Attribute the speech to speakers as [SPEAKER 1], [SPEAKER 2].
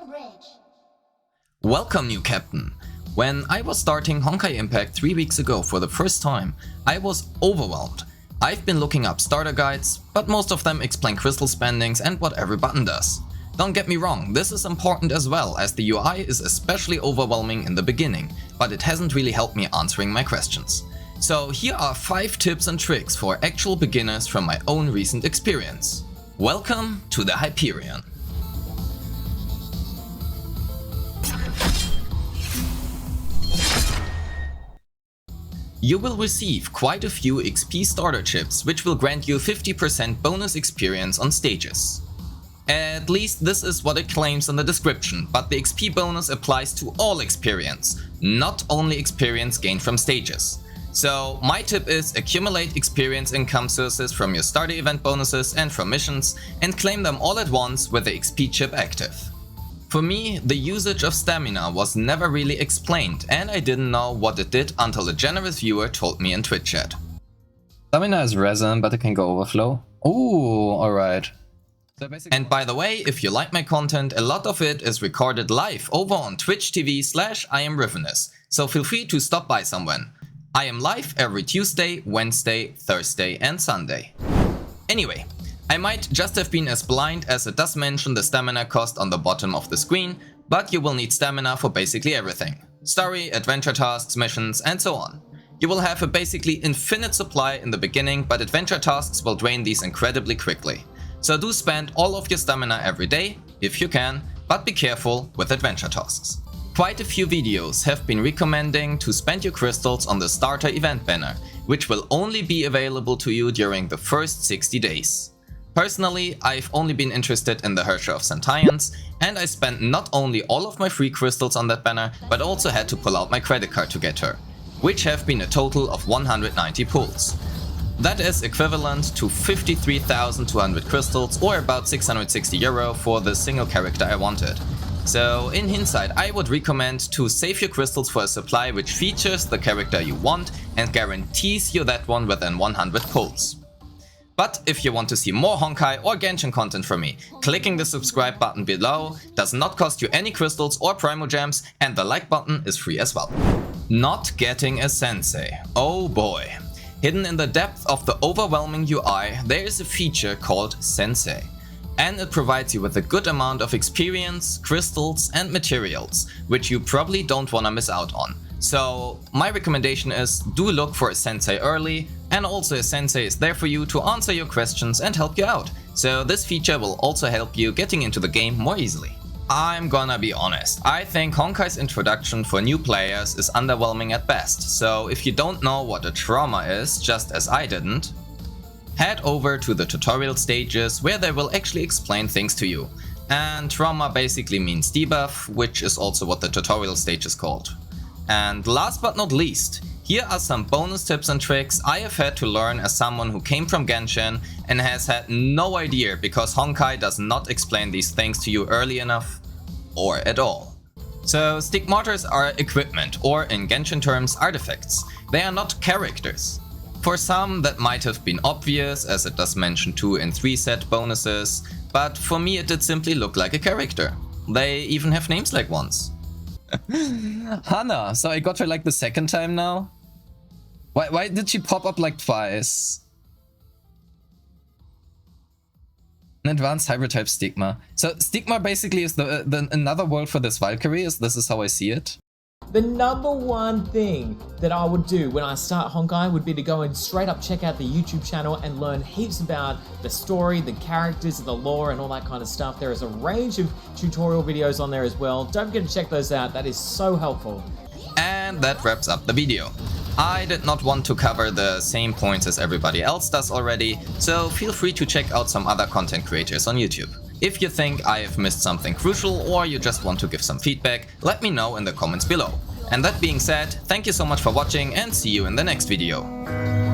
[SPEAKER 1] bridge.
[SPEAKER 2] Welcome, new captain. When I was starting Honkai Impact 3 weeks ago for the first time, I was overwhelmed. I've been looking up starter guides, but most of them explain crystal spendings and what every button does. Don't get me wrong, this is important as well, as the UI is especially overwhelming in the beginning, but it hasn't really helped me answering my questions. So here are 5 tips and tricks for actual beginners from my own recent experience. Welcome to the Hyperion. You will receive quite a few XP starter chips, which will grant you 50% bonus experience on stages. At least this is what it claims in the description, but the XP bonus applies to all experience, not only experience gained from stages. So my tip is accumulate experience income sources from your starter event bonuses and from missions and claim them all at once with the XP chip active. For me, the usage of stamina was never really explained and I didn't know what it did until a generous viewer told me in Twitch chat.
[SPEAKER 3] Stamina is resin, but it can go overflow. Ooh, alright.
[SPEAKER 2] And by the way, if you like my content, a lot of it is recorded live over on Twitch TV/IamRavenous, so feel free to stop by someone. I am live every Tuesday, Wednesday, Thursday and Sunday. Anyway, I might just have been as blind as it does mention the stamina cost on the bottom of the screen, but you will need stamina for basically everything. Story, adventure tasks, missions and so on. You will have a basically infinite supply in the beginning, but adventure tasks will drain these incredibly quickly. So do spend all of your stamina every day, if you can, but be careful with adventure tasks. Quite a few videos have been recommending to spend your crystals on the starter event banner, which will only be available to you during the first 60 days. Personally, I've only been interested in the Herrscher of Sentience, and I spent not only all of my free crystals on that banner, but also had to pull out my credit card to get her, which have been a total of 190 pulls. That is equivalent to 53,200 crystals or about 660 euro for the single character I wanted. So in hindsight, I would recommend to save your crystals for a supply which features the character you want and guarantees you that one within 100 pulls. But if you want to see more Honkai or Genshin content from me, clicking the subscribe button below does not cost you any crystals or primogems, and the like button is free as well. Not getting a Sensei. Oh boy. Hidden in the depth of the overwhelming UI, there is a feature called Sensei. And it provides you with a good amount of experience, crystals and materials, which you probably don't wanna miss out on. So my recommendation is do look for a Sensei early, and also a Sensei is there for you to answer your questions and help you out. So this feature will also help you getting into the game more easily. I'm gonna be honest, I think Honkai's introduction for new players is underwhelming at best, so if you don't know what a trauma is, just as I didn't, head over to the tutorial stages where they will actually explain things to you. And trauma basically means debuff, which is also what the tutorial stage is called. And last but not least, here are some bonus tips and tricks I have had to learn as someone who came from Genshin and has had no idea because Honkai does not explain these things to you early enough or at all. So stigmatas are equipment, or in Genshin terms artifacts. They are not characters. For some that might have been obvious, as it does mention 2 and 3 set bonuses, but for me it did simply look like a character. They even have names like ones.
[SPEAKER 3] Hannah, so I got her like the second time now? Why did she pop up like twice? An advanced hybrid type Stigma. So Stigma basically is the another world for this Valkyrie, this is how I see it.
[SPEAKER 4] The number one thing that I would do when I start Honkai would be to go and straight up check out the YouTube channel and learn heaps about the story, the characters, the lore and all that kind of stuff. There is a range of tutorial videos on there as well. Don't forget to check those out, that is so helpful.
[SPEAKER 2] And that wraps up the video. I did not want to cover the same points as everybody else does already, so feel free to check out some other content creators on YouTube. If you think I have missed something crucial or you just want to give some feedback, let me know in the comments below. And that being said, thank you so much for watching and see you in the next video.